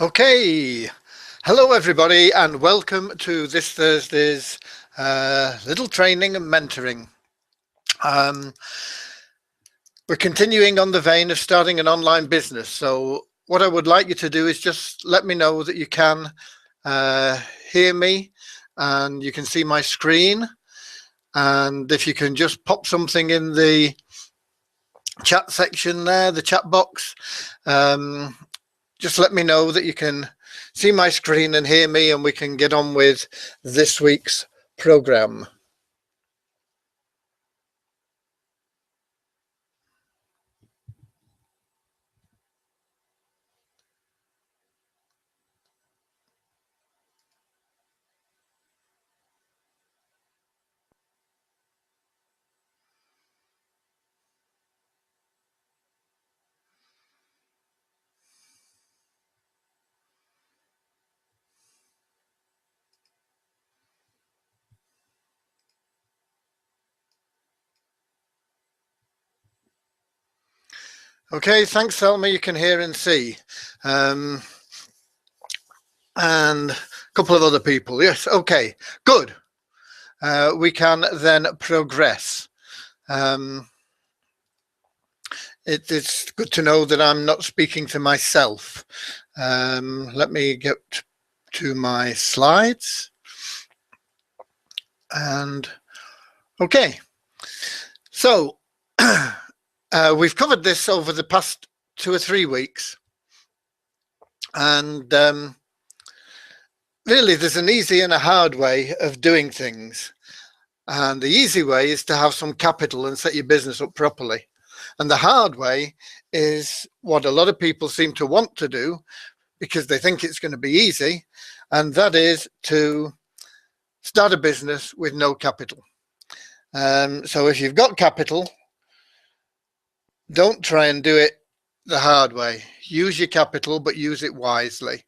Okay, hello everybody and welcome to this Thursday's little training and mentoring. We're continuing on the vein of starting an online business. So what I would like you to do is just let me know that you can hear me and you can see my screen. And if you can just pop something in the chat section there, the chat box, just let me know that you can see my screen and hear me, and we can get on with this week's program. Okay, thanks, Selma. You can hear and see. And a couple of other people. Yes, okay, good. We can then progress. It's good to know that I'm not speaking to myself. Let me get to my slides. And okay, so we've covered this over the past 2 or 3 weeks, and really there's an easy and a hard way of doing things. And the easy way is to have some capital and set your business up properly. And the hard way is what a lot of people seem to want to do because they think it's going to be easy, and that is to start a business with no capital. So if you've got capital, don't try and do it the hard way. Use your capital, but use it wisely.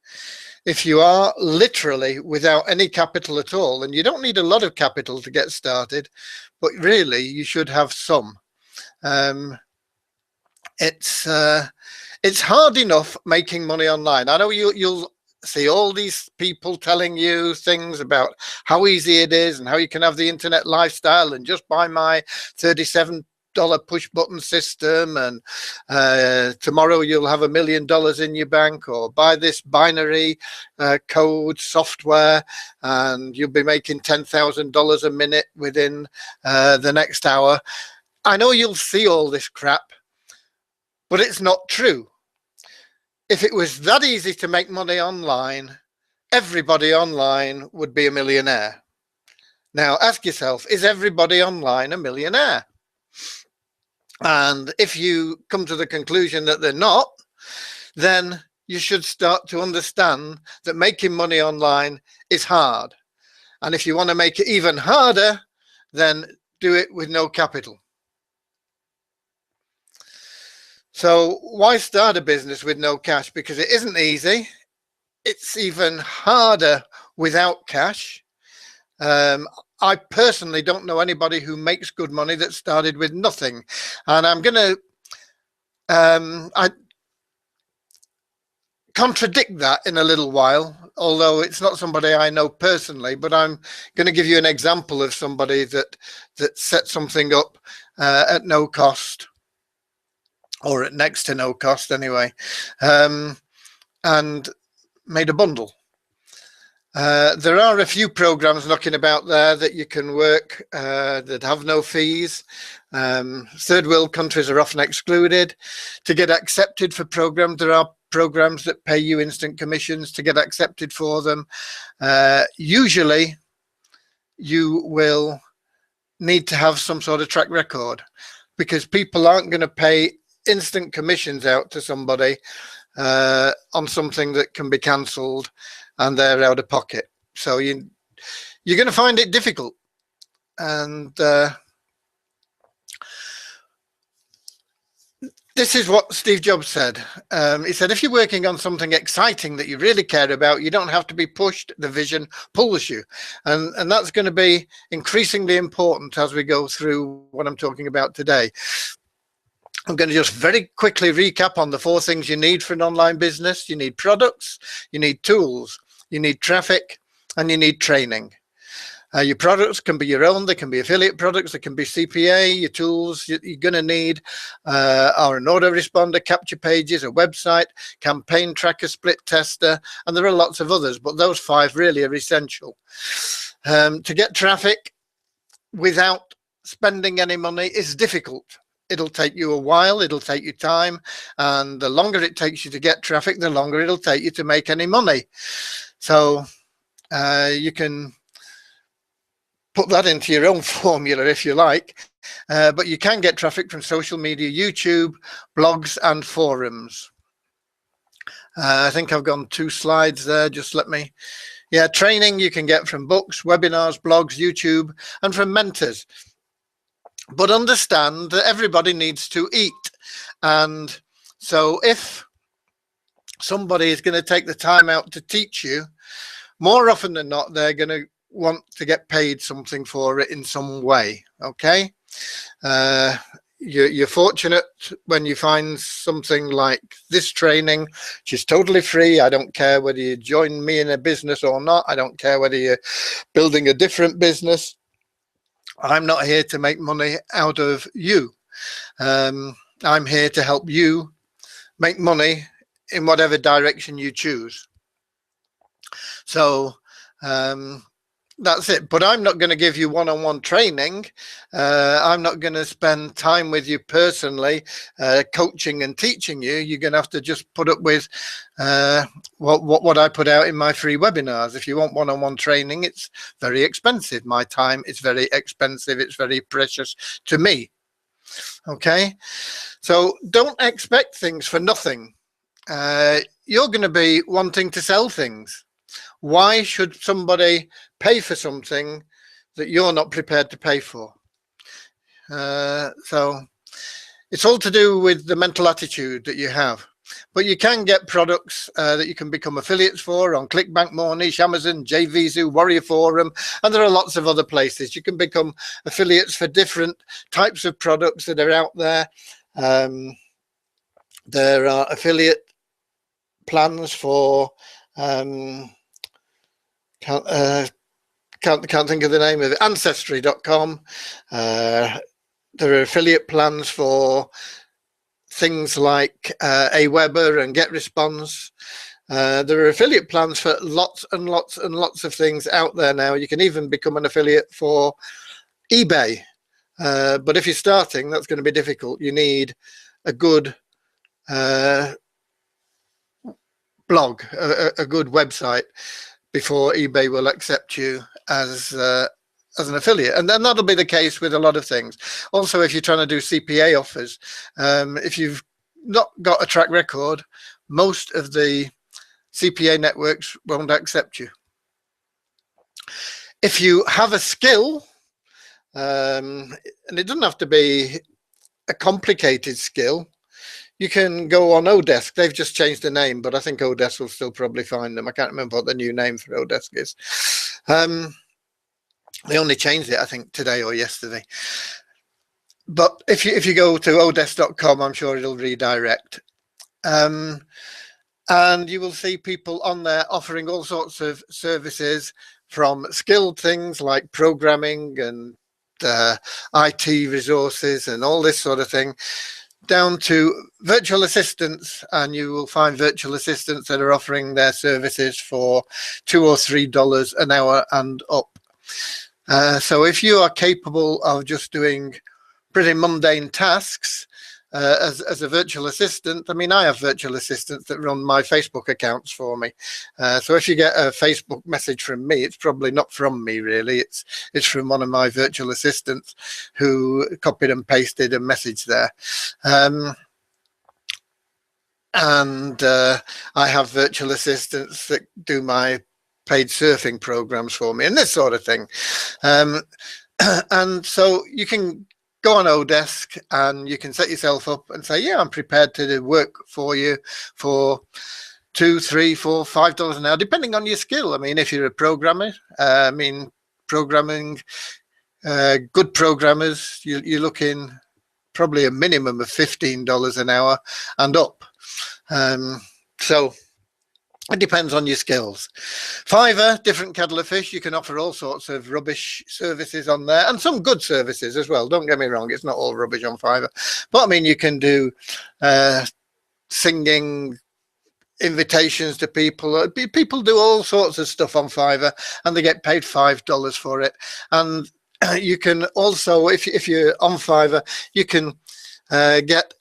If you are literally without any capital at all, and you don't need a lot of capital to get started, but really you should have some. It's hard enough making money online. I know you'll see all these people telling you things about how easy it is and how you can have the internet lifestyle and just buy my $37 push button system, and tomorrow you'll have $1 million in your bank, or buy this binary code software and you'll be making $10,000 a minute within the next hour. I know you'll see all this crap, but it's not true. If it was that easy to make money online, everybody online would be a millionaire. Now ask yourself, is everybody online a millionaire? And if you come to the conclusion that they're not, then you should start to understand that making money online is hard. And if you want to make it even harder, then do it with no capital. So why start a business with no cash? Because it isn't easy. It's even harder without cash. I personally don't know anybody who makes good money that started with nothing. And I'm going to I contradict that in a little while, although it's not somebody I know personally, but I'm going to give you an example of somebody that set something up at no cost, or at next to no cost anyway, and made a bundle. There are a few programs knocking about there that you can work that have no fees. Third world countries are often excluded. To get accepted for programs, there are programs that pay you instant commissions to get accepted for them. Usually you will need to have some sort of track record, because people aren't going to pay instant commissions out to somebody on something that can be cancelled and they're out of pocket. So you're going to find it difficult. And this is what Steve Jobs said. He said, if you're working on something exciting that you really care about, you don't have to be pushed. The vision pulls you. And that's going to be increasingly important as we go through what I'm talking about today. I'm going to just very quickly recap on the 4 things you need for an online business. You need products, you need tools, you need traffic, and you need training. Your products can be your own, they can be affiliate products, they can be CPA. Your tools you're going to need are an autoresponder, capture pages, a website, campaign tracker, split tester, and there are lots of others, but those 5 really are essential. To get traffic without spending any money is difficult. It'll take you a while, it'll take you time, and the longer it takes you to get traffic, the longer it'll take you to make any money. So you can put that into your own formula if you like, but you can get traffic from social media, YouTube, blogs, and forums. I think I've gone 2 slides there. Just let me. Yeah, training you can get from books, webinars, blogs, YouTube, and from mentors. But understand that everybody needs to eat. And so if somebody is going to take the time out to teach you, more often than not, they're going to want to get paid something for it in some way. Okay. You're fortunate when you find something like this training, which is totally free. I don't care whether you join me in a business or not. I don't care whether you're building a different business. I'm not here to make money out of you. I'm here to help you make money in whatever direction you choose. So that's it. But I'm not going to give you one-on-one training. I'm not going to spend time with you personally, coaching and teaching you. You're going to have to just put up with what I put out in my free webinars. If you want one-on-one training, it's very expensive. My time is very expensive. It's very precious to me. Okay, so don't expect things for nothing. You're going to be wanting to sell things. Why should somebody pay for something that you're not prepared to pay for? So it's all to do with the mental attitude that you have. But you can get products that you can become affiliates for on ClickBank, Moreish, Amazon, JVZoo, Warrior Forum, and there are lots of other places. You can become affiliates for different types of products that are out there. There are affiliate plans for can't think of the name of it, ancestry.com. There are affiliate plans for things like Aweber and GetResponse. There are affiliate plans for lots and lots and lots of things out there now. You can even become an affiliate for eBay. But if you're starting, that's going to be difficult. You need a good blog, a good website, before eBay will accept you as an affiliate. And then that'll be the case with a lot of things. Also, if you're trying to do CPA offers, if you've not got a track record, most of the CPA networks won't accept you. If you have a skill, and it doesn't have to be a complicated skill, you can go on Odesk. They've just changed the name, but I think Odesk will still probably find them. I can't remember what the new name for Odesk is. They only changed it, I think, today or yesterday. But if you go to odesk.com, I'm sure it'll redirect. And you will see people on there offering all sorts of services, from skilled things like programming and IT resources and all this sort of thing, down to virtual assistants. And you will find virtual assistants that are offering their services for $2 or $3 an hour and up. So if you are capable of just doing pretty mundane tasks as a virtual assistant, I mean, I have virtual assistants that run my Facebook accounts for me. So if you get a Facebook message from me, it's probably not from me, really. It's from one of my virtual assistants who copied and pasted a message there. And I have virtual assistants that do my paid surfing programs for me and this sort of thing. And so you can go on Odesk and you can set yourself up and say, yeah, I'm prepared to work for you for $2, $3, $4, $5 an hour, depending on your skill. I mean, if you're a programmer, I mean, programming, good programmers, you're looking probably a minimum of $15 an hour and up. So it depends on your skills. Fiverr, different kettle of fish. You can offer all sorts of rubbish services on there, and some good services as well. Don't get me wrong, it's not all rubbish on Fiverr. But I mean, you can do singing, invitations to people. People do all sorts of stuff on Fiverr, and they get paid $5 for it. And you can also, if you're on Fiverr, you can get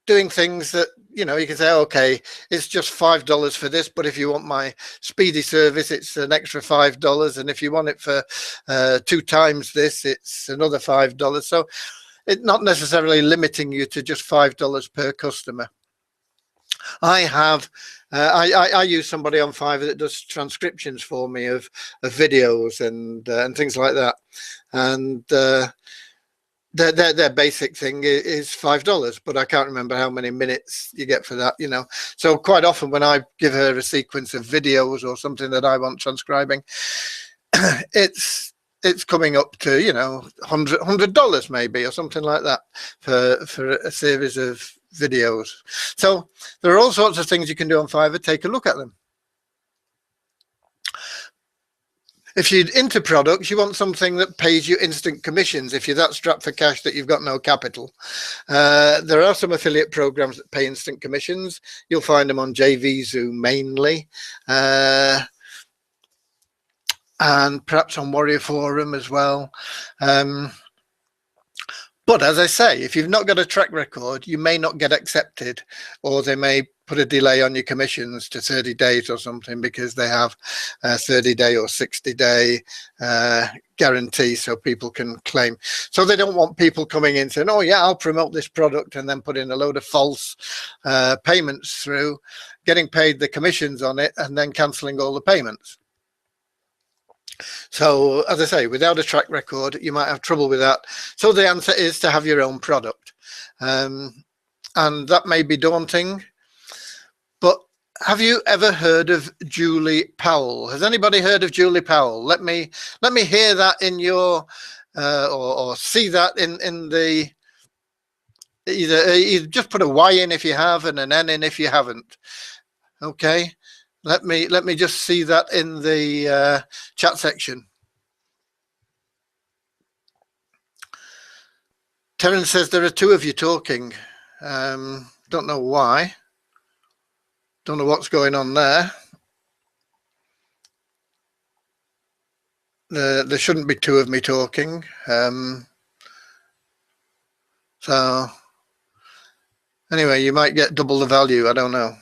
doing things that, you know, you can say, okay, it's just $5 for this, but if you want my speedy service, it's an extra $5, and if you want it for 2 times this, it's another $5. So it's not necessarily limiting you to just $5 per customer. I have I use somebody on Fiverr that does transcriptions for me of videos and things like that, and their basic thing is $5, but I can't remember how many minutes you get for that, you know. So quite often when I give her a sequence of videos or something that I want transcribing, it's coming up to, you know, $100 maybe, or something like that for a series of videos. So there are all sorts of things you can do on Fiverr. Take a look at them. If you're into products, you want something that pays you instant commissions. If you're that strapped for cash that you've got no capital, there are some affiliate programs that pay instant commissions. You'll find them on JVZoo mainly, and perhaps on Warrior Forum as well. But as I say, if you've not got a track record, you may not get accepted, or they may put a delay on your commissions to 30 days or something, because they have a 30-day or 60-day guarantee so people can claim. So they don't want people coming in saying, oh yeah, I'll promote this product, and then put in a load of false payments through, getting paid the commissions on it, and then cancelling all the payments. So as I say, without a track record, you might have trouble with that. So the answer is to have your own product, and that may be daunting. But have you ever heard of Julie Powell? Has anybody heard of Julie Powell? Let me hear that in your or see that in the either just put a Y in if you have and an N in if you haven't. Okay. Let me just see that in the chat section. Terence says there are 2 of you talking. Don't know why. Don't know what's going on there. There shouldn't be 2 of me talking. So anyway, you might get double the value. I don't know.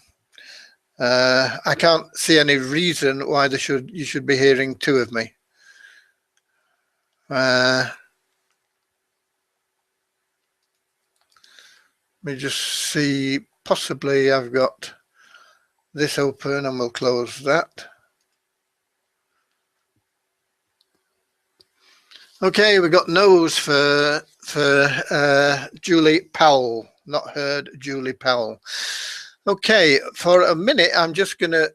I can't see any reason why you should be hearing 2 of me. Let me just see. Possibly I've got this open, and we'll close that. Okay, we got no's for Julie Powell. Not heard Julie Powell. Okay, for a minute, I'm just going to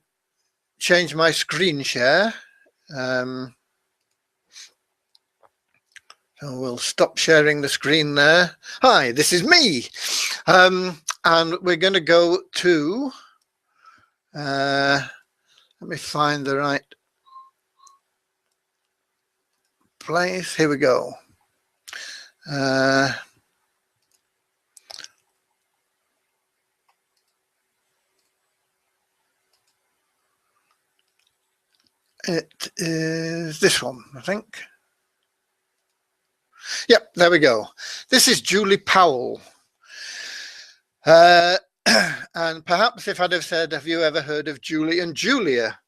change my screen share. So we'll stop sharing the screen there. Hi, this is me. And we're going to go to, let me find the right place. Here we go. It is this one, I think. Yep, there we go. This is Julie Powell. And perhaps if I'd have said, have you ever heard of Julie and Julia,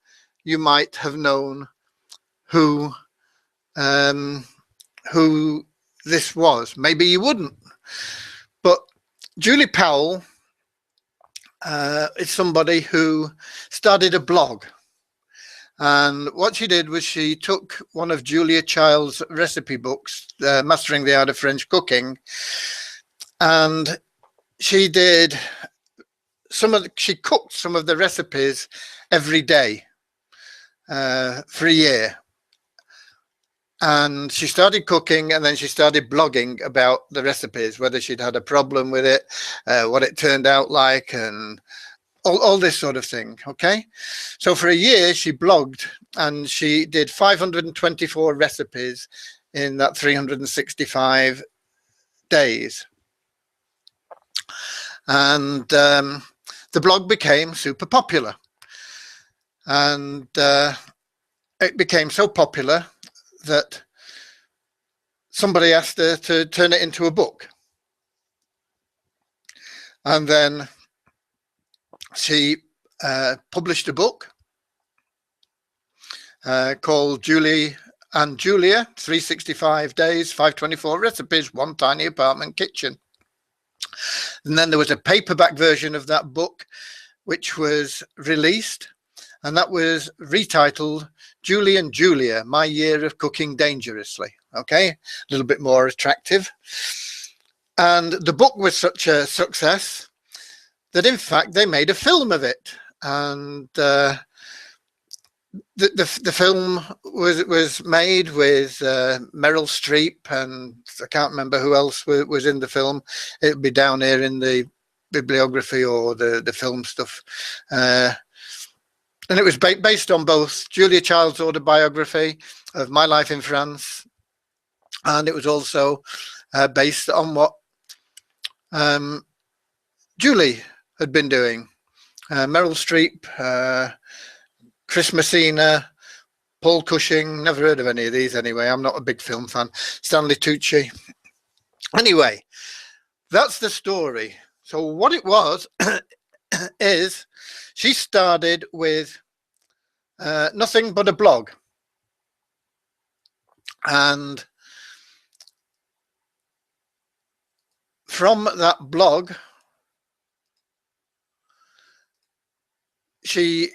you might have known who this was. Maybe you wouldn't. But Julie Powell is somebody who started a blog. And what she did was she took one of Julia Child's recipe books, Mastering the Art of French Cooking, and she did she cooked some of the recipes every day for a year. And she started cooking, and then she started blogging about the recipes, whether she'd had a problem with it, what it turned out like, and all this sort of thing. Okay, so for a year she blogged, and she did 524 recipes in that 365 days. And the blog became super popular, and it became so popular that somebody asked her to turn it into a book. And then she published a book called Julie and Julia, 365 Days, 524 Recipes, One Tiny Apartment Kitchen. And then there was a paperback version of that book, which was released, and that was retitled Julie and Julia, My Year of Cooking Dangerously. Okay, a little bit more attractive. And the book was such a success that, in fact, they made a film of it. And the film was made with Meryl Streep, and I can't remember who else was in the film. It'll be down here in the bibliography or the film stuff. And it was based on both Julia Child's autobiography of My Life in France, and it was also based on what Julie had been doing. Meryl Streep, Chris Messina, Paul Cushing, never heard of any of these anyway. I'm not a big film fan. Stanley Tucci. Anyway, that's the story. So what it was is she started with nothing but a blog. And from that blog, she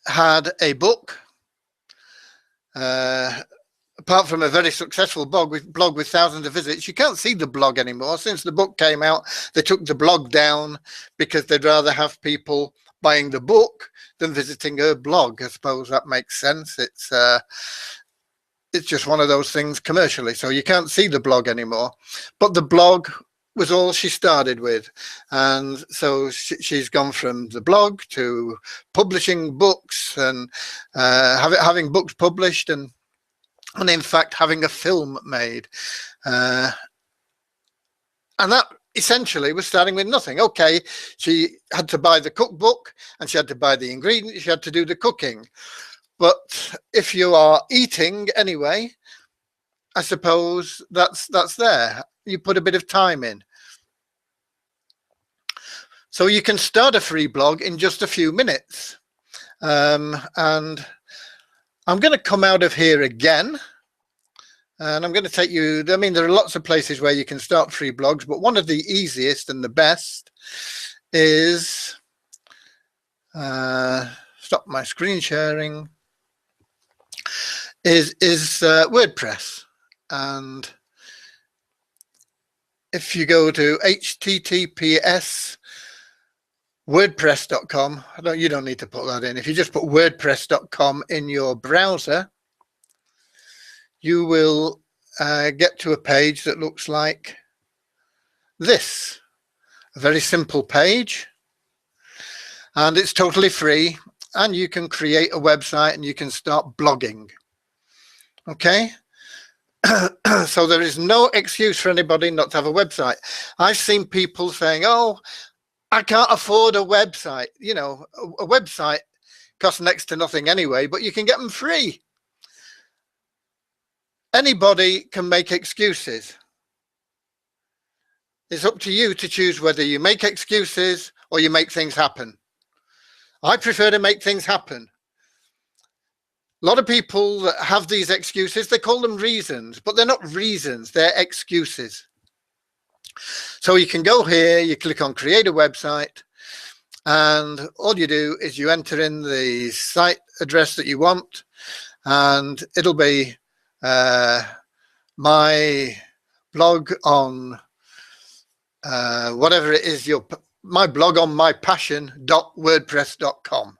had a book, apart from a very successful blog with thousands of visits. You can't see the blog anymore. Since the book came out, they took the blog down because they'd rather have people buying the book than visiting her blog. I suppose that makes sense. It's just one of those things commercially. So you can't see the blog anymore. But the blog was all she started with. And so she's gone from the blog to publishing books and having books published and in fact having a film made. And that essentially was starting with nothing. Okay, she had to buy the cookbook and she had to buy the ingredients, she had to do the cooking. But if you are eating anyway, I suppose that's there. You put a bit of time in. So you can start a free blog in just a few minutes. And I'm going to come out of here again. And I'm going to take you, I mean, there are lots of places where you can start free blogs, but one of the easiest and the best is, stop my screen sharing, is WordPress. And if you go to https wordpress.com, you don't need to put that in. If you just put wordpress.com in your browser, you will get to a page that looks like this. A very simple page, and it's totally free, and you can create a website and you can start blogging. Okay, so there is no excuse for anybody not to have a website. I've seen people saying, oh, I can't afford a website. You know, a website costs next to nothing anyway, but you can get them free. Anybody can make excuses. It's up to you to choose whether you make excuses or you make things happen. I prefer to make things happen. A lot of people that have these excuses, they call them reasons, but they're not reasons, they're excuses. So you can go here, you click on create a website, and all you do is you enter in the site address that you want, and it'll be my blog on whatever it is, my blog on my passion.wordpress.com.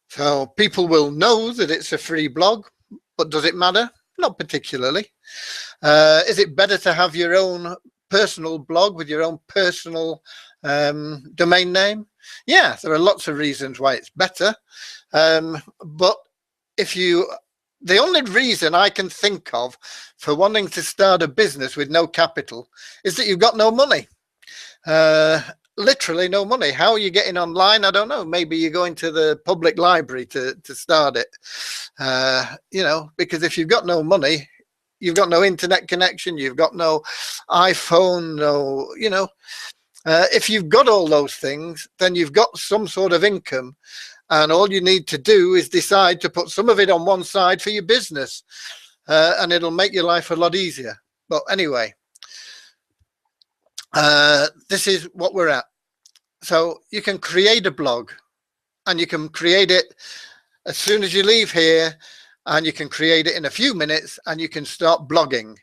So people will know that it's a free blog, but does it matter? Not particularly. Is it better to have your own personal blog with your own personal domain name? Yeah, there are lots of reasons why it's better. But the only reason I can think of for wanting to start a business with no capital is that you've got no money. Literally no money. How are you getting online? I don't know. Maybe you're going to the public library to start it. Because if you've got no money, you've got no internet connection, you've got no iPhone, if you've got all those things, then you've got some sort of income, and all you need to do is decide to put some of it on one side for your business, and it'll make your life a lot easier. But anyway, this is what we're at. So you can create a blog, and you can create it as soon as you leave here, and you can create it in a few minutes, and you can start blogging.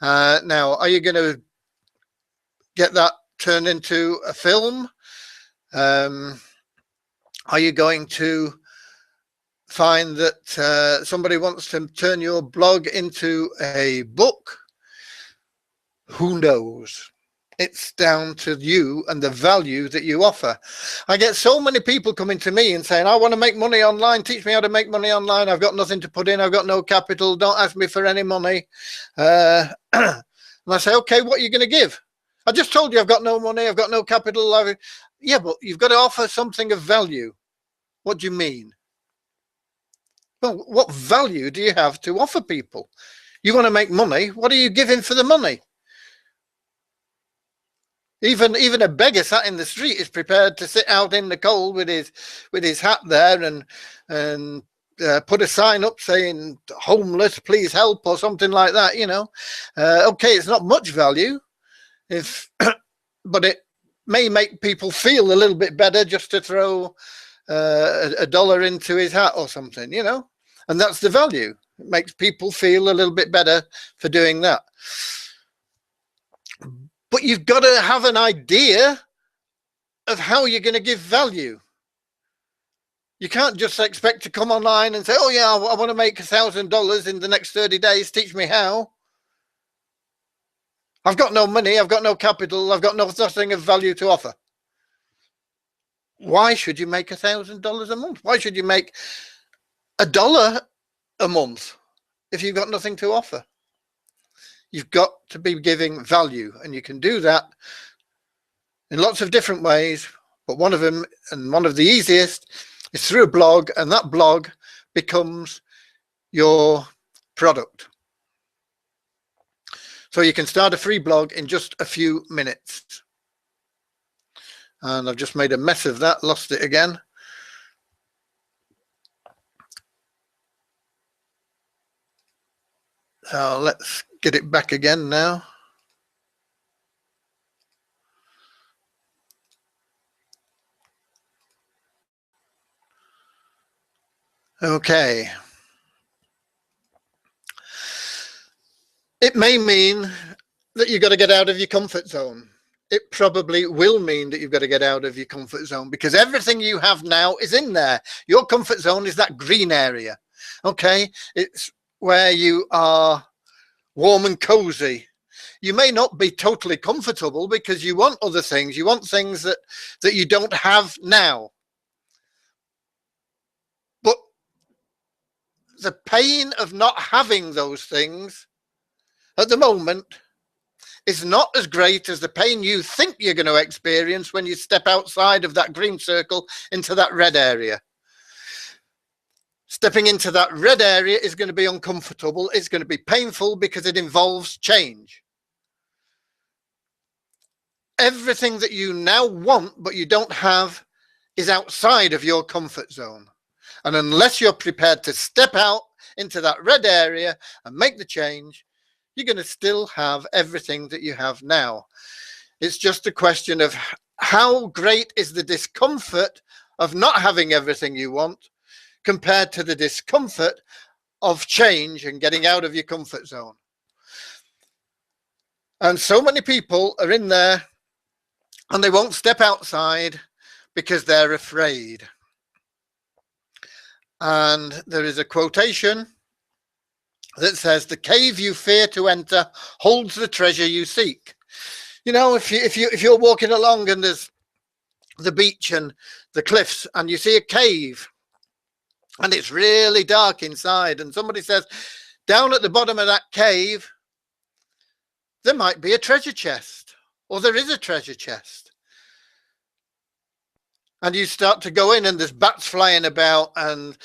Now, are you going to get that turned into a film? Are you going to find that somebody wants to turn your blog into a book? Who knows? It's down to you and the value that you offer. I get so many people coming to me and saying, I want to make money online. Teach me how to make money online. I've got nothing to put in. I've got no capital. Don't ask me for any money. And I say, okay, what are you going to give? I just told you I've got no money. I've got no capital. Yeah, but you've got to offer something of value. What do you mean? Well, what value do you have to offer people? You want to make money. What are you giving for the money? Even a beggar sat in the street is prepared to sit out in the cold with his hat there and put a sign up saying homeless, please help, or something like that. Okay, it's not much value, but it may make people feel a little bit better just to throw a dollar into his hat or something, and that's the value. It makes people feel a little bit better for doing that. But you've got to have an idea of how you're going to give value. You can't just expect to come online and say, oh yeah, I want to make $1,000 in the next 30 days. Teach me how. I've got no money. I've got no capital. I've got nothing of value to offer. Why should you make $1,000 a month? Why should you make $1 a month if you've got nothing to offer? You've got to be giving value, and you can do that in lots of different ways. But one of them, and one of the easiest, is through a blog, and that blog becomes your product. So you can start a free blog in just a few minutes. And I've just made a mess of that, lost it again. So let's get it back again now. Okay. It may mean that you've got to get out of your comfort zone. It probably will mean that you've got to get out of your comfort zone, because everything you have now is in there. Your comfort zone is that green area. Okay. It's where you are warm and cozy. You may not be totally comfortable because you want other things. You want things that you don't have now. But the pain of not having those things at the moment is not as great as the pain you think you're going to experience when you step outside of that green circle into that red area. Stepping into that red area is going to be uncomfortable. It's going to be painful because it involves change. Everything that you now want but you don't have is outside of your comfort zone. And unless you're prepared to step out into that red area and make the change, you're going to still have everything that you have now. It's just a question of how great is the discomfort of not having everything you want compared to the discomfort of change and getting out of your comfort zone. And so many people are in there and they won't step outside because they're afraid. And there is a quotation that says, "The cave you fear to enter holds the treasure you seek." You know, if you're walking along and there's the beach and the cliffs and you see a cave and it's really dark inside, and somebody says, down at the bottom of that cave there might be a treasure chest, or there is a treasure chest, and you start to go in and there's bats flying about, and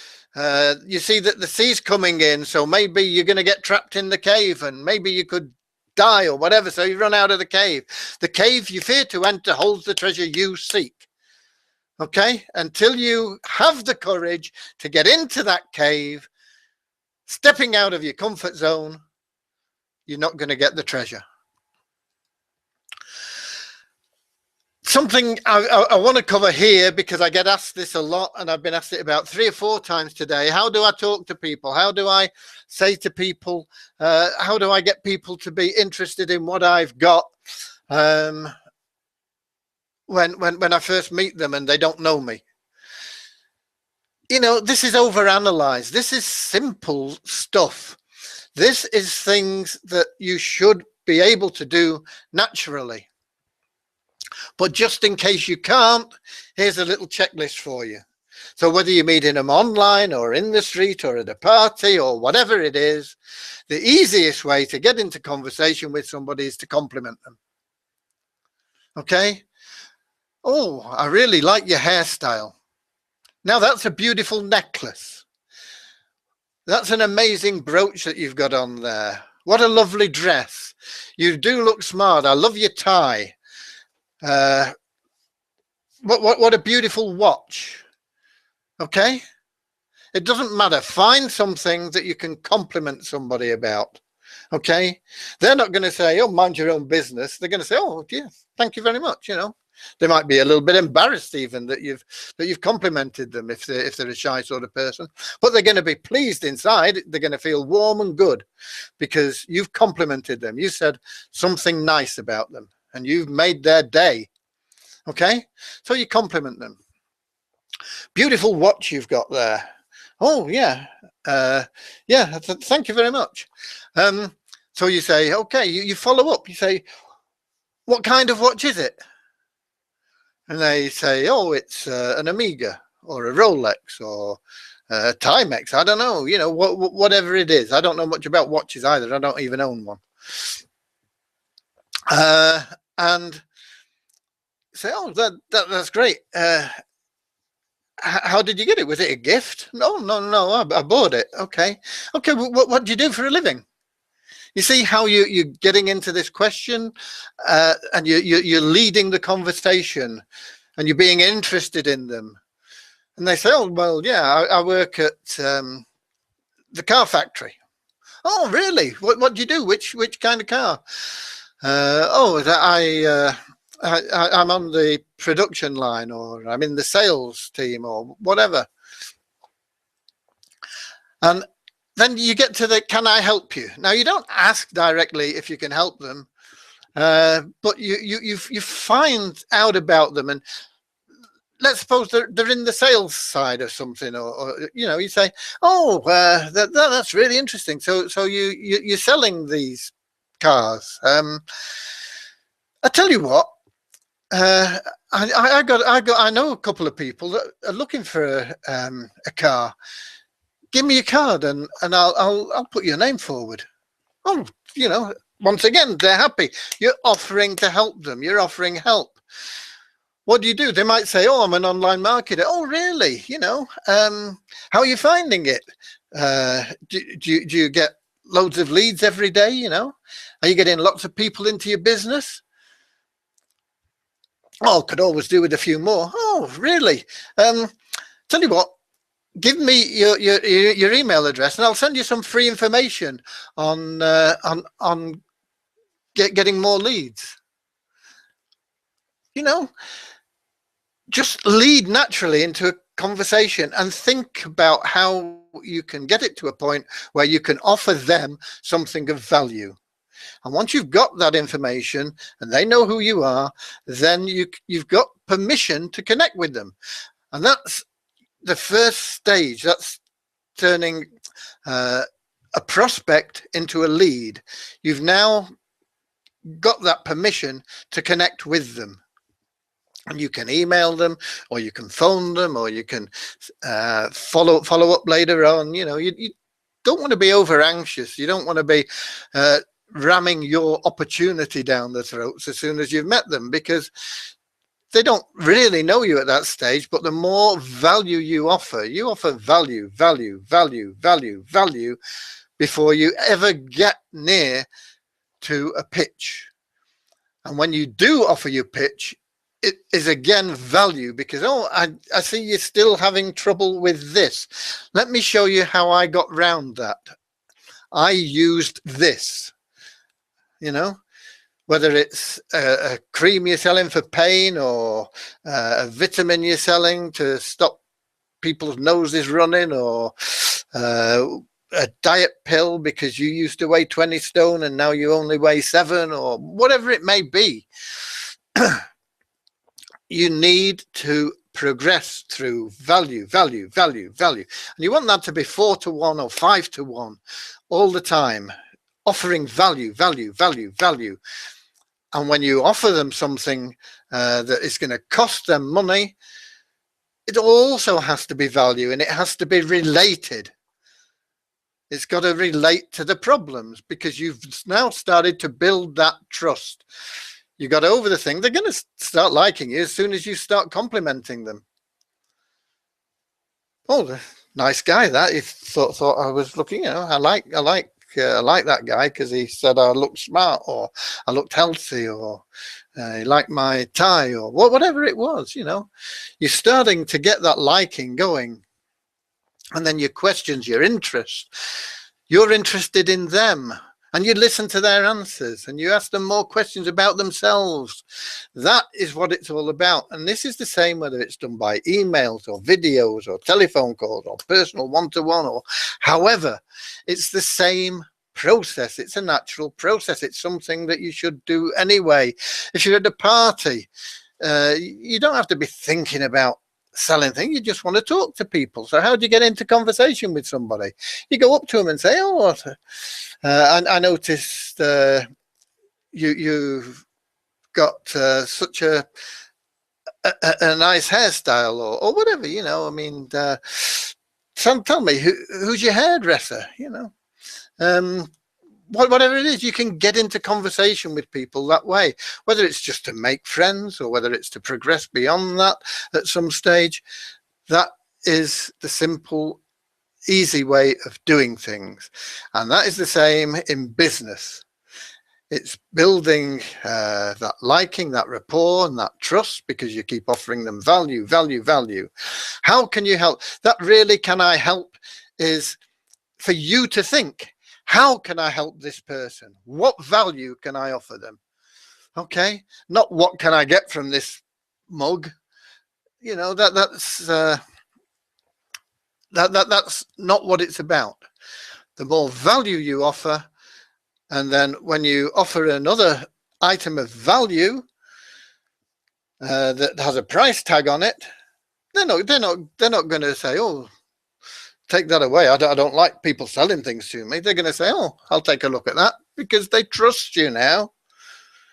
you see that the sea's coming in, so maybe you're going to get trapped in the cave and maybe you could die or whatever, so you run out of the cave. The cave you fear to enter holds the treasure you seek. Okay, until you have the courage to get into that cave, stepping out of your comfort zone, you're not going to get the treasure. Something I want to cover here, because I get asked this a lot, and I've been asked it about 3 or 4 times today. How do I talk to people? How do I say to people, how do I get people to be interested in what I've got when I first meet them and they don't know me? You know, this is overanalyzed. This is simple stuff. This is things that you should be able to do naturally. But just in case you can't, here's a little checklist for you. So whether you're meeting them online or in the street or at a party or whatever it is, the easiest way to get into conversation with somebody is to compliment them. Okay? "Oh, I really like your hairstyle. Now that's a beautiful necklace. That's an amazing brooch that you've got on there. What a lovely dress. You do look smart. I love your tie. What a beautiful watch." Okay? It doesn't matter. Find something that you can compliment somebody about. Okay? They're not going to say, "Oh, mind your own business." They're going to say, "Oh, yes, thank you very much." You know, they might be a little bit embarrassed even that you've complimented them if they're a shy sort of person, but they're going to be pleased inside. They're going to feel warm and good because you've complimented them. You said something nice about them and you've made their day. Okay, so you compliment them. "Beautiful watch you've got there." "Oh yeah, yeah, thank you very much." So you say, okay, you follow up. You say, "What kind of watch is it?" And they say, "Oh, it's an Amiga or a Rolex or a Timex. I don't know, you know, whatever it is. I don't know much about watches either. I don't even own one." And say, "Oh, that's great. How did you get it? Was it a gift?" "No, I bought it." Okay. What do you do for a living?" You see how you're getting into this question, and you're leading the conversation, and you're being interested in them. And they say, "Oh, well, yeah, I work at the car factory." "Oh, really? What do you do? Which kind of car?" "Oh, I'm on the production line, or I'm in the sales team, or whatever." And then you get to the "can I help you?" Now, you don't ask directly if you can help them, but you find out about them. And let's suppose they're in the sales side of something, or you know, you say, "Oh, that's really interesting. So you're selling these cars. I tell you what, I know a couple of people that are looking for a car. Give me your card and I'll put your name forward." Oh, you know, once again, they're happy. You're offering to help them. You're offering help. What do you do? They might say, "Oh, I'm an online marketer." "Oh, really? You know, how are you finding it? Do you get loads of leads every day? You know, are you getting lots of people into your business?" "Oh, could always do with a few more." "Oh, really? Tell you what, give me your email address and I'll send you some free information on getting more leads." You know, just lead naturally into a conversation and think about how you can get it to a point where you can offer them something of value. And once you've got that information and they know who you are, then you've got permission to connect with them. And that's the first stage. That's turning a a prospect into a lead. You've now got that permission to connect with them. And you can email them, or you can phone them, or you can follow up later on. You know, you don't want to be over anxious. You don't want to be ramming your opportunity down their throats as soon as you've met them, because they don't really know you at that stage. But the more value you offer value, value, value, value, value before you ever get near to a pitch. And when you do offer your pitch, it is again value, because, oh, I see you're still having trouble with this. Let me show you how I got round that. I used this, you know, whether it's a cream you're selling for pain, or a vitamin you're selling to stop people's noses running, or a diet pill because you used to weigh 20 stone and now you only weigh 7, or whatever it may be. You need to progress through value, value, value, value. And you want that to be 4 to 1 or 5 to 1 all the time, offering value, value, value, value. And when you offer them something that is going to cost them money, it also has to be value, and it has to be related. It's got to relate to the problems, because you've now started to build that trust. You got over the thing. They're going to start liking you as soon as you start complimenting them. Oh, the nice guy that he thought I was looking. You know, I like that guy because he said I looked smart, or I looked healthy, or he liked my tie, or whatever it was. You know, you're starting to get that liking going, and then you questions your interest. You're interested in them, and you listen to their answers, and you ask them more questions about themselves. That is what it's all about. And this is the same whether it's done by emails or videos or telephone calls or personal one-to-one, or however. It's the same process. It's a natural process. It's something that you should do anyway. If you're at a party, you don't have to be thinking about selling things. You just want to talk to people. So how do you get into conversation with somebody? You go up to them and say, oh, I noticed you've got such a nice hairstyle, or whatever, you know. I mean, tell me, who's your hairdresser, you know. Whatever it is, you can get into conversation with people that way, whether it's just to make friends or whether it's to progress beyond that at some stage. That is the simple, easy way of doing things. And that is the same in business. It's building that liking, that rapport, and that trust, because you keep offering them value, value, value. How can you help? That really, can I help, is for you to think, how can I help this person? What value can I offer them? Okay, not what can I get from this mug. You know, that's not what it's about. The more value you offer, and then when you offer another item of value that has a price tag on it, they're not going to say, oh, take that away. I don't like people selling things to me. They're going to say, oh, I'll take a look at that, because they trust you now.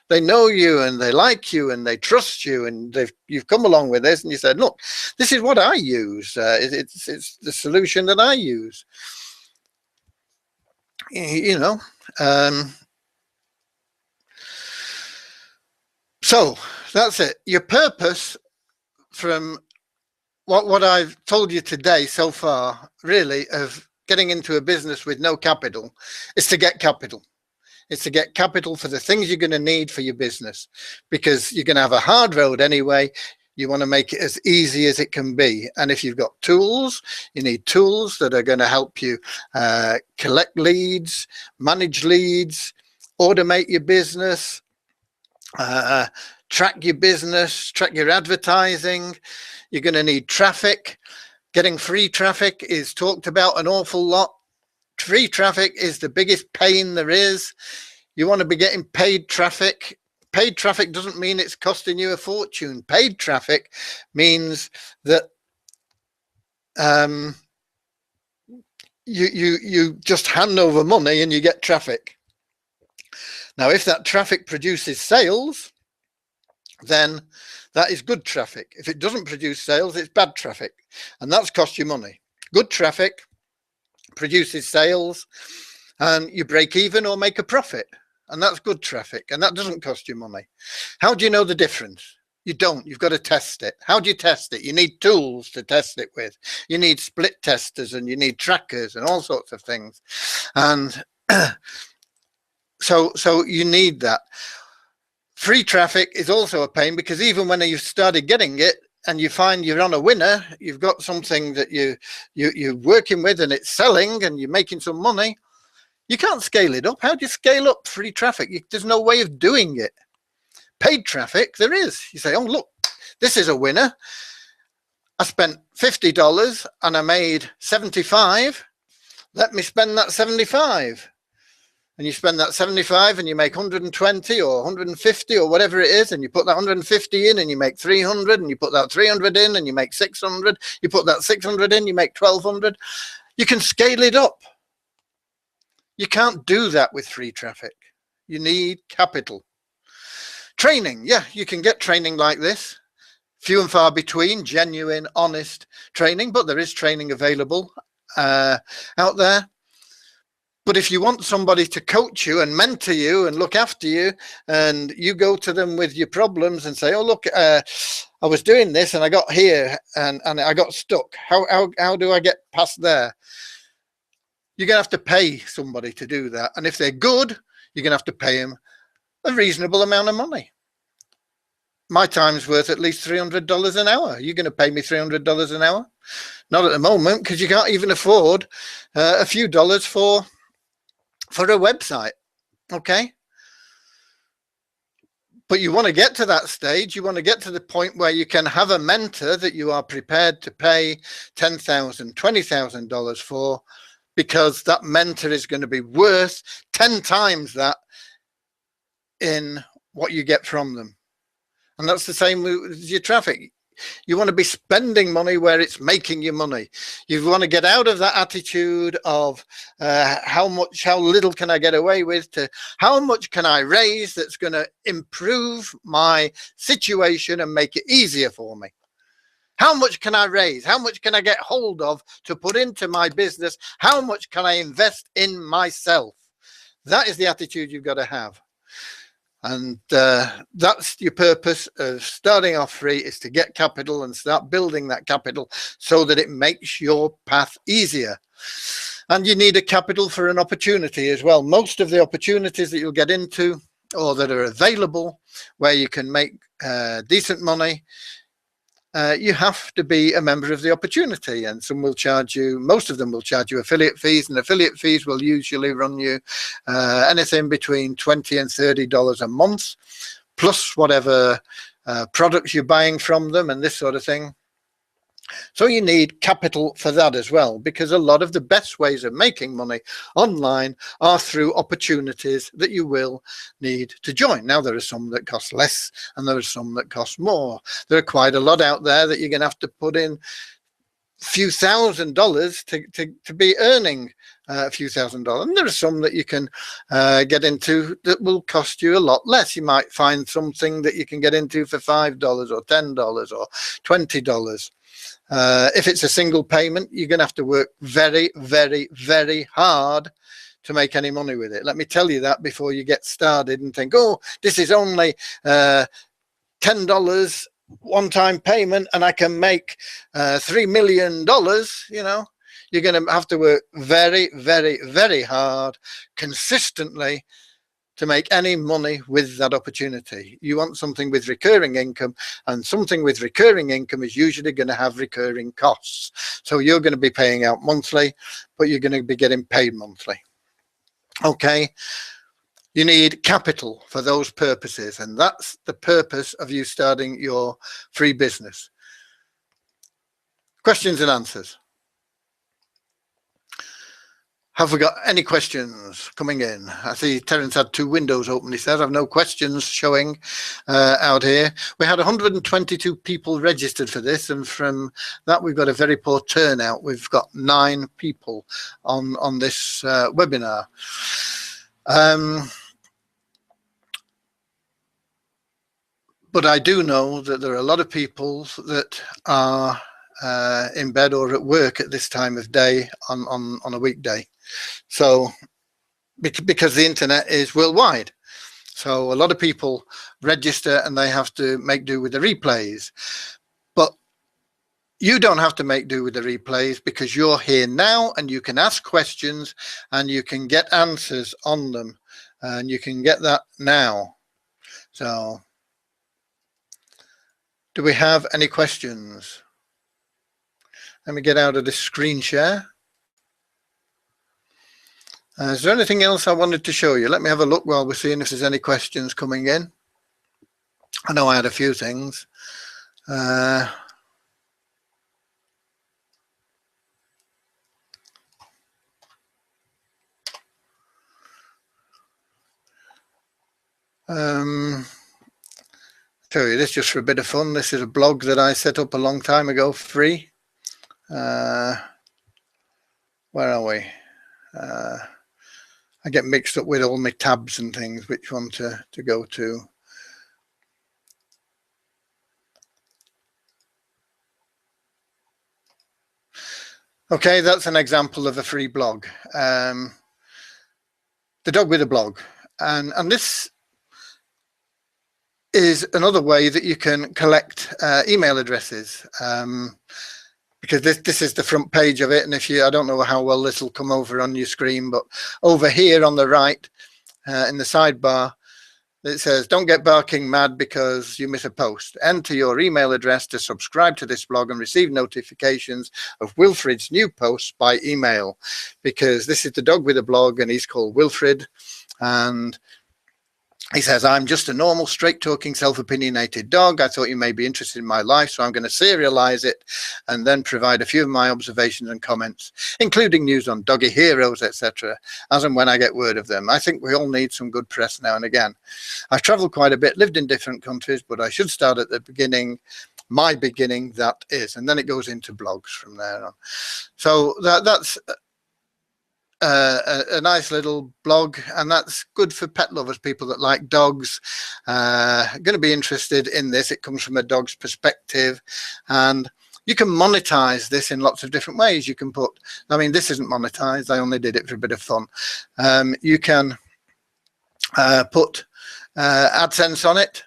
They know you, and they like you, and they trust you, and you've come along with this, and you said, look, this is what I use. It's the solution that I use. You know. So that's it. Your purpose from what I've told you today so far, really, of getting into a business with no capital, is to get capital. It's to get capital for the things you're going to need for your business, because you're going to have a hard road anyway. You want to make it as easy as it can be. And if you've got tools, you need tools that are going to help you collect leads, manage leads, automate your business, track your business, track your advertising. You're going to need traffic. Getting free traffic is talked about an awful lot. Free traffic is the biggest pain there is. You want to be getting paid traffic. Paid traffic doesn't mean it's costing you a fortune. Paid traffic means that you just hand over money and you get traffic. Now, if that traffic produces sales, then that is good traffic. If it doesn't produce sales, it's bad traffic, and that's cost you money. Good traffic produces sales and you break even or make a profit, and that's good traffic, and that doesn't cost you money. How do you know the difference? You don't. You've got to test it. How do you test it? You need tools to test it with. You need split testers and you need trackers and all sorts of things. And so you need that. Free traffic is also a pain, because even when you've started getting it and you find you're on a winner, you've got something that you're working with and it's selling and you're making some money, you can't scale it up. How do you scale up free traffic? There's no way of doing it. Paid traffic, there is. You say, oh, look, this is a winner. I spent $50 and I made 75. Let me spend that 75. And you spend that 75 and you make 120 or 150 or whatever it is, and you put that 150 in and you make 300, and you put that 300 in and you make 600. You put that 600 in, you make 1200. You can scale it up. You can't do that with free traffic. You need capital. Training, yeah, you can get training like this. Few and far between, genuine, honest training, but there is training available out there. But if you want somebody to coach you and mentor you and look after you, and you go to them with your problems and say, oh, look, I was doing this and I got here and I got stuck. How do I get past there? You're going to have to pay somebody to do that. And if they're good, you're going to have to pay them a reasonable amount of money. My time's worth at least $300 an hour. You're going to pay me $300 an hour? Not at the moment, because you can't even afford a few dollars for a website. Okay. But you want to get to that stage. You want to get to the point where you can have a mentor that you are prepared to pay $10,000, $20,000 for, because that mentor is going to be worth 10 times that in what you get from them. And that's the same with your traffic. You want to be spending money where it's making you money. You want to get out of that attitude of how little can I get away with, to how much can I raise that's going to improve my situation and make it easier for me. How much can I raise? How much can I get hold of to put into my business? How much can I invest in myself? That is the attitude you've got to have. And that's your purpose of starting off free, is to get capital and start building that capital so that it makes your path easier. And you need a capital for an opportunity as well. Most of the opportunities that you'll get into, or that are available where you can make decent money, you have to be a member of the opportunity, and some will charge you, most of them will charge you affiliate fees, and affiliate fees will usually run you anything between $20 and $30 a month, plus whatever products you're buying from them and this sort of thing. So you need capital for that as well, because a lot of the best ways of making money online are through opportunities that you will need to join. Now, there are some that cost less and there are some that cost more. There are quite a lot out there that you're going to have to put in a few $1,000s to be earning a few $1,000s. And there are some that you can get into that will cost you a lot less. You might find something that you can get into for $5 or $10 or $20. If it's a single payment, you're going to have to work very, very, very hard to make any money with it. Let me tell you that before you get started and think, oh, this is only $10 one-time payment and I can make $3 million. You know, you're going to have to work very, very, very hard consistently to make any money with that opportunity. You want something with recurring income, and something with recurring income is usually going to have recurring costs. So you're going to be paying out monthly, but you're going to be getting paid monthly. Okay. You need capital for those purposes, and that's the purpose of you starting your free business. Questions and answers. Have we got any questions coming in? I see Terence had 2 windows open. He says, I've no questions showing out here. We had 122 people registered for this, and from that we've got a very poor turnout. We've got 9 people on this webinar. But I do know that there are a lot of people that are in bed or at work at this time of day on a weekday. So because the internet is worldwide, so a lot of people register and they have to make do with the replays. But you don't have to make do with the replays, because you're here now and you can ask questions and you can get answers on them, and you can get that now. So do we have any questions? Let me get out of this screen share. Is there anything else I wanted to show you? Let me have a look while we're seeing if there's any questions coming in. I know I had a few things. Show you this just for a bit of fun. This is a blog that I set up a long time ago, free. Where are we? I get mixed up with all my tabs and things, which one to go to. Okay, that's an example of a free blog. The Dog with a Blog. And this is another way that you can collect email addresses. Because this is the front page of it, and if you, I don't know how well this will come over on your screen, but over here on the right, in the sidebar, it says, don't get barking mad because you miss a post. Enter your email address to subscribe to this blog and receive notifications of Wilfred's new posts by email. Because this is the Dog with a Blog, and he's called Wilfred, and he says, I'm just a normal, straight-talking, self-opinionated dog. I thought you may be interested in my life, so I'm going to serialize it and then provide a few of my observations and comments, including news on doggy heroes, etc., as and when I get word of them. I think we all need some good press now and again. I've traveled quite a bit, lived in different countries, but I should start at the beginning, my beginning, that is. And then it goes into blogs from there on. So that's a nice little blog, and that's good for pet lovers, people that like dogs, going to be interested in this. It comes from a dog's perspective, and you can monetize this in lots of different ways. You can put, I mean, this isn't monetized, I only did it for a bit of fun. You can put AdSense on it.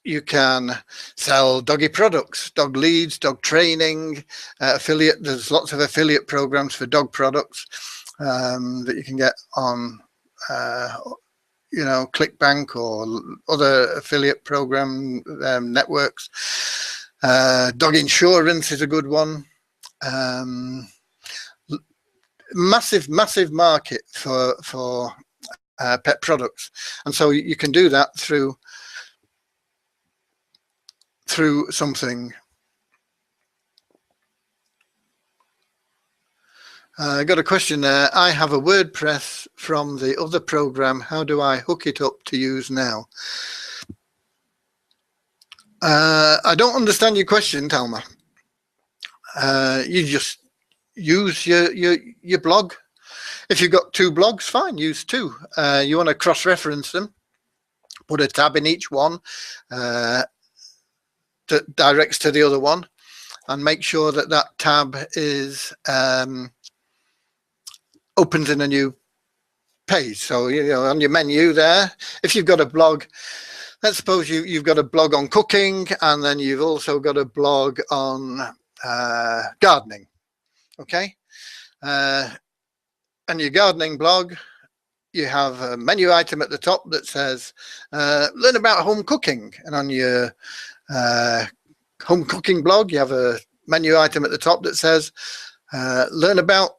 You can sell doggy products, dog leads, dog training, affiliate. There's lots of affiliate programs for dog products that you can get on, you know, ClickBank or other affiliate program networks. Dog insurance is a good one. Massive market for pet products, and so you can do that through something. I got a question there. I have a WordPress from the other program. How do I hook it up to use now? I don't understand your question, Talma. You just use your blog. If you've got 2 blogs, fine, use 2. You want to cross-reference them, put a tab in each one that directs to the other one, and make sure that that tab is opens in a new page. So, you know, on your menu there, if you've got a blog, let's suppose you've got a blog on cooking, and then you've also got a blog on gardening. Okay, and your gardening blog, you have a menu item at the top that says learn about home cooking, and on your home cooking blog you have a menu item at the top that says learn about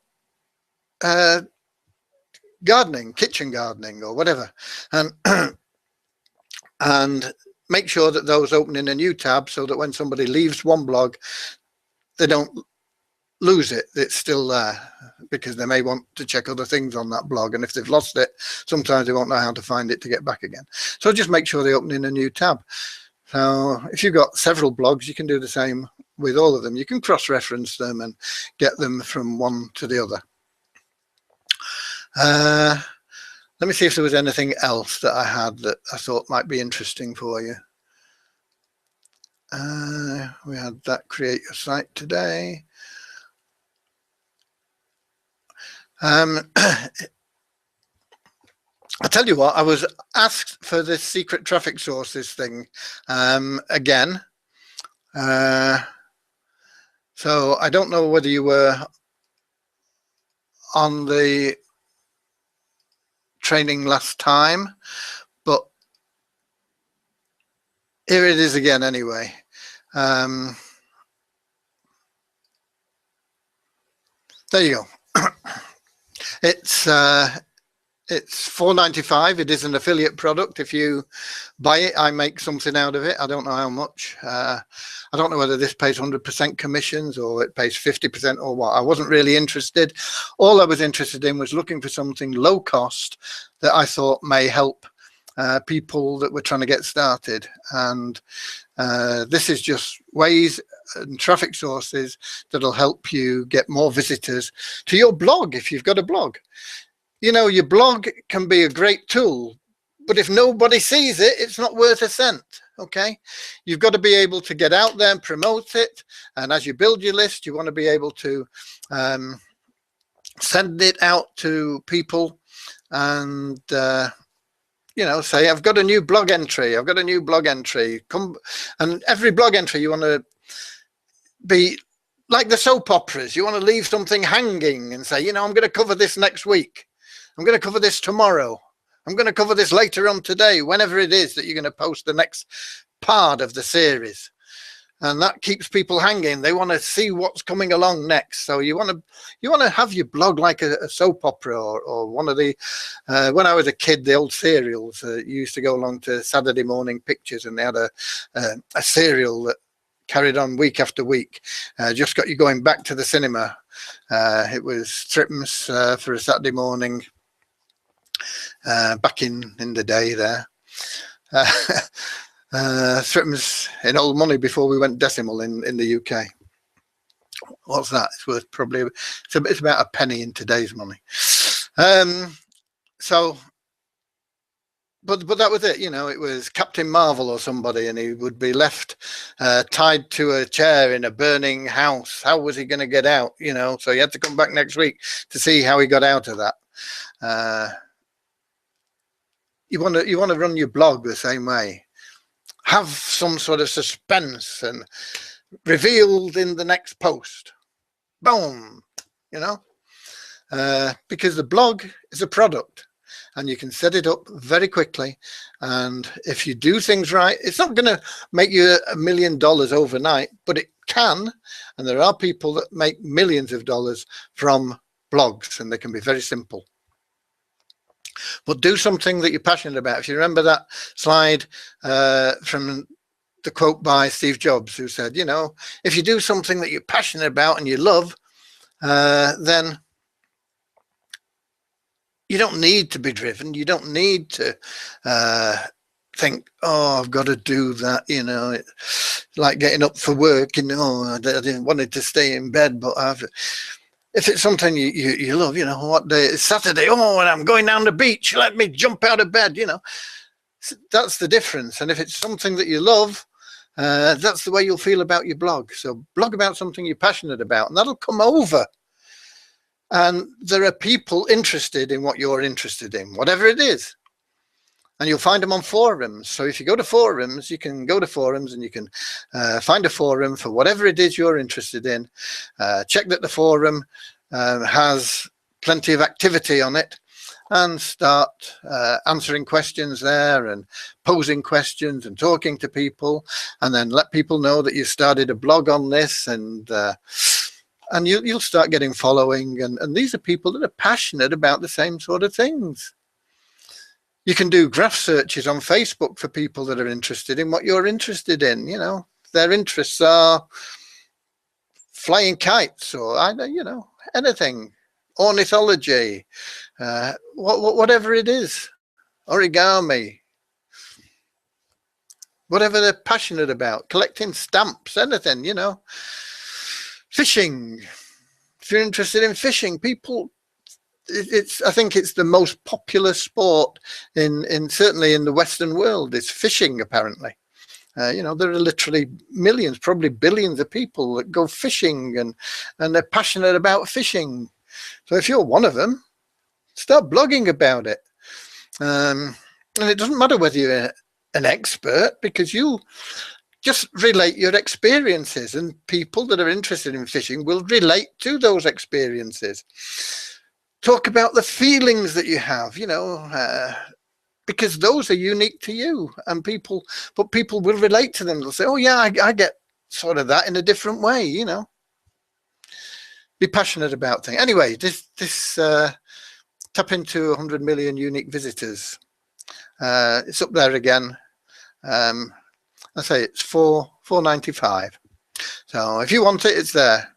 gardening, kitchen gardening, or whatever, and and make sure that those open in a new tab, so that when somebody leaves one blog, they don't lose it, it's still there, because they may want to check other things on that blog, and if they've lost it, sometimes they won't know how to find it to get back again. So just make sure they open in a new tab. So if you've got several blogs, you can do the same with all of them. You can cross-reference them and get them from one to the other. Let me see if there was anything else that I had that I thought might be interesting for you. We had that create your site today. I tell you what, I was asked for this secret traffic sources thing again. So I don't know whether you were on the training last time, but here it is again anyway. There you go. It's $4.95. It is an affiliate product. If you buy it, I make something out of it. I don't know how much. I don't know whether this pays 100% commissions or it pays 50% or what. I wasn't really interested. All I was interested in was looking for something low cost that I thought may help people that were trying to get started. And this is just ways and traffic sources that'll help you get more visitors to your blog if you've got a blog. You know, your blog can be a great tool, but if nobody sees it, it's not worth a cent. Okay, you've got to be able to get out there and promote it. And as you build your list, you want to be able to send it out to people and you know, say, I've got a new blog entry. I've got a new blog entry. Come, and every blog entry, you want to be like the soap operas. You want to leave something hanging and say, you know, I'm going to cover this next week. I'm going to cover this tomorrow. I'm going to cover this later on today, whenever it is that you're going to post the next part of the series. And that keeps people hanging. They want to see what's coming along next. So you want to have your blog like a soap opera or one of the, when I was a kid, the old serials used to go along to Saturday morning pictures, and they had a serial that carried on week after week, just got you going back to the cinema. It was Strippens for a Saturday morning back in the day there. Strippens in old money before we went decimal in the UK. What's that? It's worth probably, it's about a penny in today's money. So but that was it, you know. It was Captain Marvel or somebody, and he would be left tied to a chair in a burning house. How was he going to get out, you know? So he had to come back next week to see how he got out of that. You want to run your blog the same way. Have some sort of suspense and revealed in the next post. Boom, you know, because the blog is a product and you can set it up very quickly. And if you do things right, it's not going to make you $1 million overnight, but it can. And there are people that make millions of dollars from blogs, and they can be very simple. But do something that you're passionate about. If you remember that slide from the quote by Steve Jobs, who said, you know, if you do something that you're passionate about and you love, then you don't need to be driven. You don't need to think, oh, I've got to do that, you know. It's like getting up for work, you know. I didn't want to stay in bed, but if it's something you love, you know, what day? It's Saturday. Oh, and I'm going down the beach. Let me jump out of bed, you know. That's the difference. And if it's something that you love, that's the way you'll feel about your blog. So blog about something you're passionate about, and that'll come over. And there are people interested in what you're interested in, whatever it is. And you'll find them on forums. So if you go to forums, you can go to forums and you can find a forum for whatever it is you're interested in. Check that the forum has plenty of activity on it, and start answering questions there and posing questions and talking to people, and then let people know that you started a blog on this, and you'll start getting following. And these are people that are passionate about the same sort of things. You can do graph searches on Facebook for people that are interested in what you're interested in. You know, their interests are flying kites, or anything, ornithology, whatever it is, origami, whatever they're passionate about, collecting stamps, anything, fishing. If you're interested in fishing, people, I think it's the most popular sport in certainly in the Western world is fishing, apparently. There are literally millions, probably billions of people that go fishing and they're passionate about fishing. So if you're one of them, start blogging about it. And it doesn't matter whether you're an expert, because you just relate your experiences, and people that are interested in fishing will relate to those experiences. Talk about the feelings that you have, because those are unique to you, and people will relate to them. They'll say, oh yeah, I get sort of that in a different way, Be passionate about things. Anyway, this tap into 100 million unique visitors. It's up there again. I say it's $4.95. So if you want it, it's there.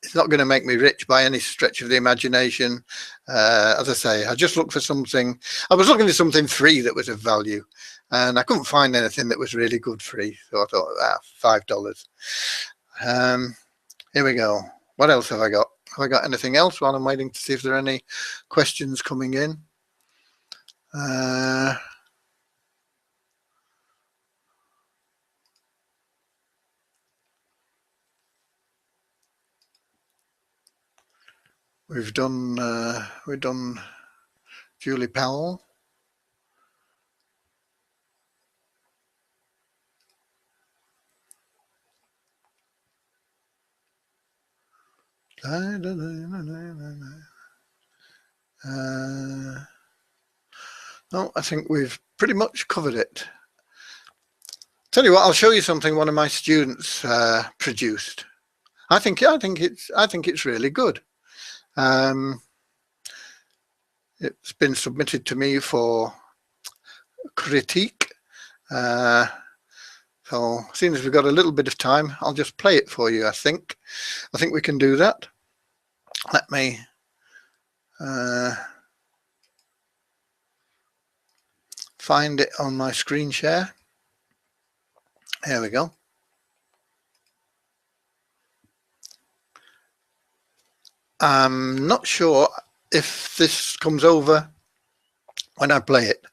It's not going to make me rich by any stretch of the imagination. As I say, I just looked for something. I was looking for something free that was of value, and I couldn't find anything that was really good free. So I thought, $5. Here we go. What else have I got? Have I got anything else while I'm waiting to see if there are any questions coming in? We've done Julie Powell. No, I think we've pretty much covered it. Tell you what, I'll show you something one of my students produced. I think it's really good. It's been submitted to me for critique. So seeing as we've got a little bit of time, I'll just play it for you. I think we can do that. Let me find it on my screen share. Here we go. I'm not sure if this comes over when I play it.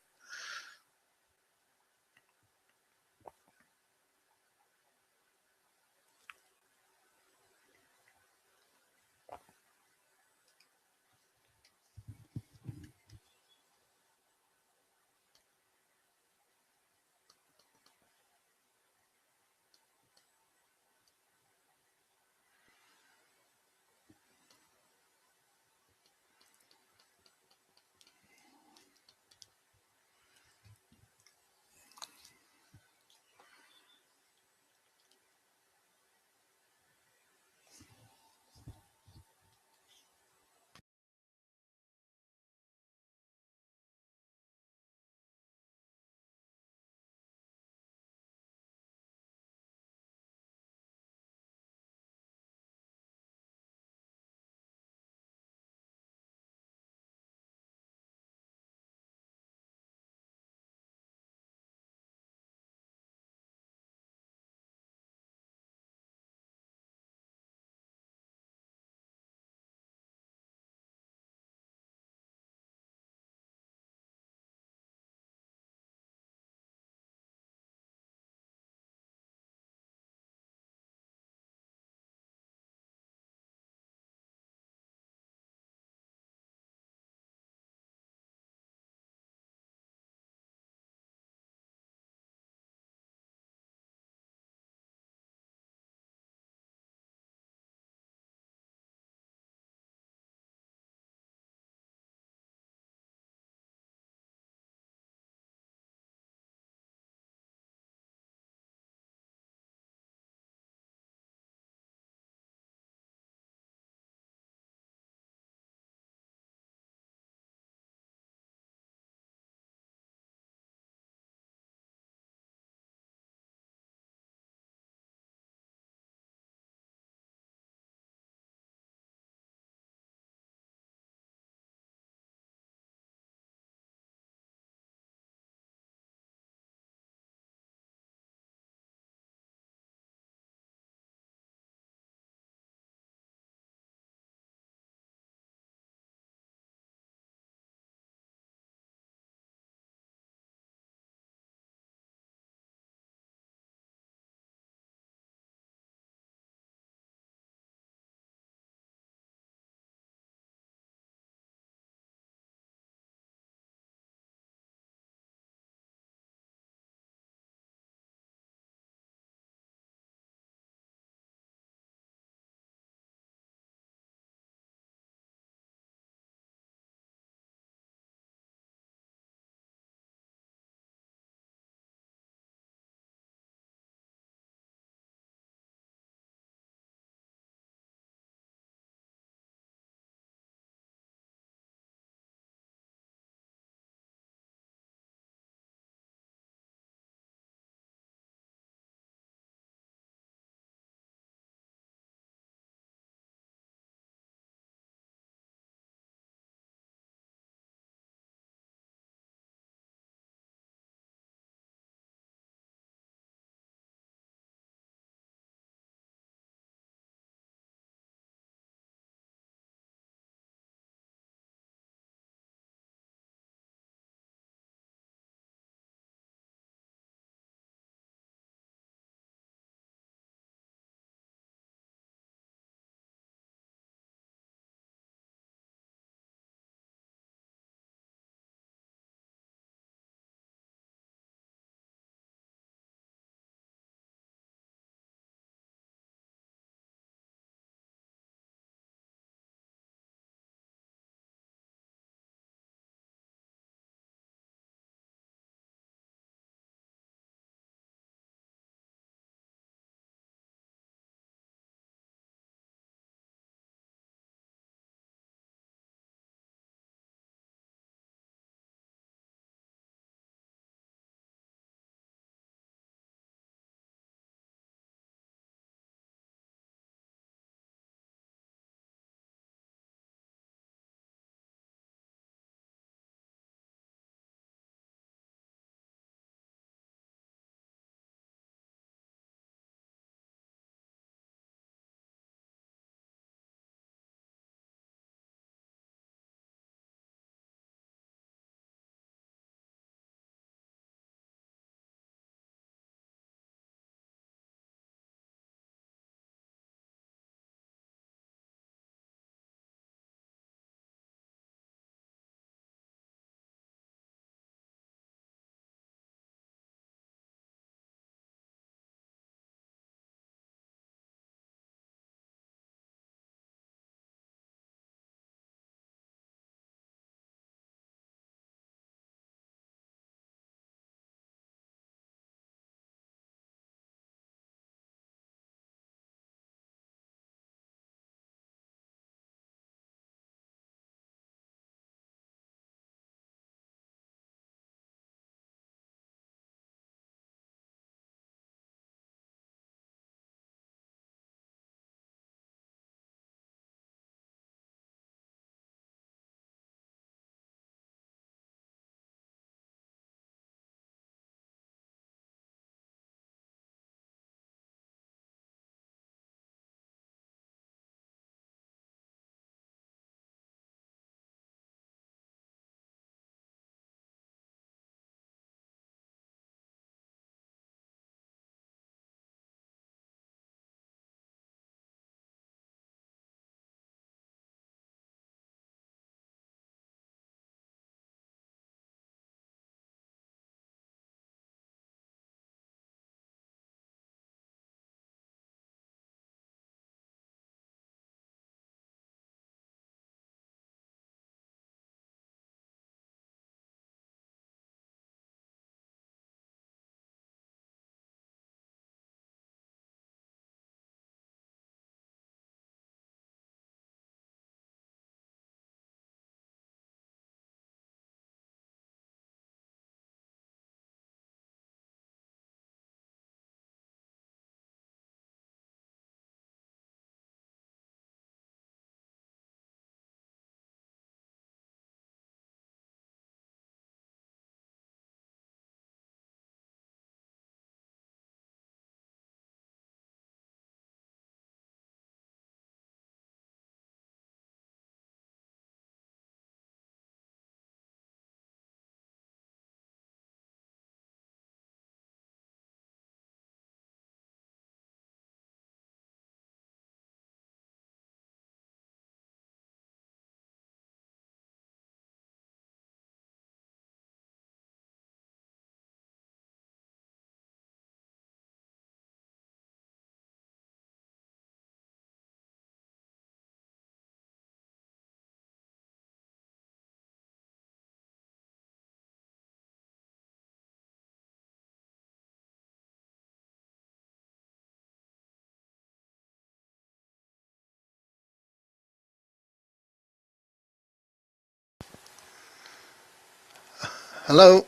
Hello.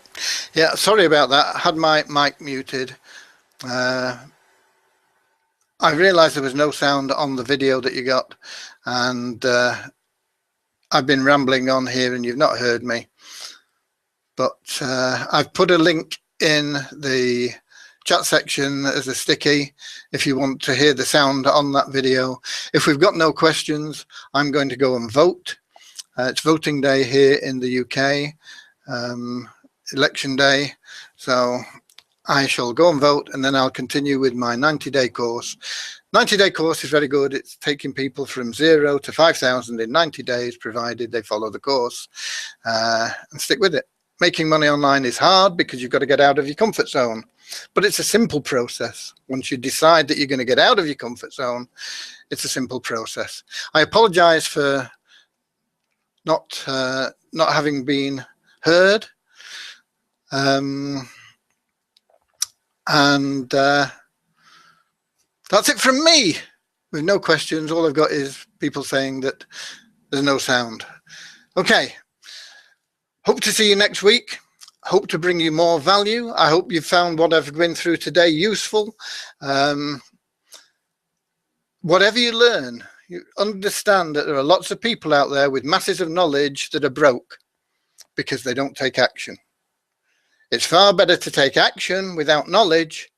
Yeah, sorry about that. I had my mic muted. I realized there was no sound on the video that you got, and I've been rambling on here and you've not heard me. But I've put a link in the chat section as a sticky if you want to hear the sound on that video. If we've got no questions, I'm going to go and vote. It's voting day here in the UK, election day. So I shall go and vote, and then I'll continue with my 90-day course. 90-day course is very good. It's taking people from 0 to 5,000 in 90 days, provided they follow the course and stick with it. Making money online is hard because you've got to get out of your comfort zone, but it's a simple process. Once you decide that you're going to get out of your comfort zone, it's a simple process. I apologize for not having been heard. That's it from me, with no questions. All I've got is people saying that there's no sound. Okay, hope to see you next week. Hope to bring you more value. I hope you've found what I've been through today useful. Whatever you learn, you understand that there are lots of people out there with masses of knowledge that are broke because they don't take action. It's far better to take action without knowledge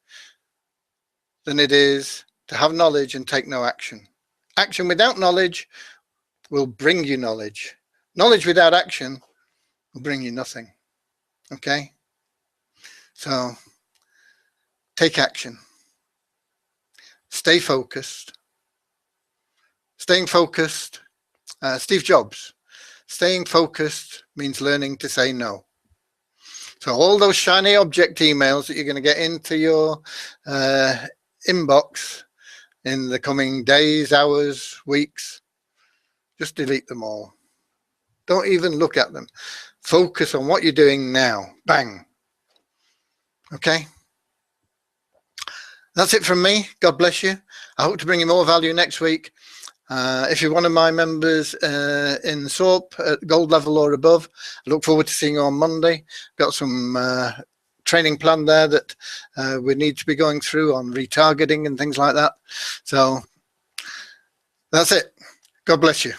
than it is to have knowledge and take no action. Action without knowledge will bring you knowledge. Knowledge without action will bring you nothing. Okay? So take action. Stay focused. Staying focused. Steve Jobs. Staying focused means learning to say no. So all those shiny object emails that you're going to get into your inbox in the coming days, hours, weeks, just delete them all. Don't even look at them. Focus on what you're doing now. Bang. Okay? That's it from me. God bless you. I hope to bring you more value next week. If you're one of my members in SOAP at gold level or above, I look forward to seeing you on Monday. Got some training plan there that we need to be going through on retargeting and things like that. So that's it. God bless you.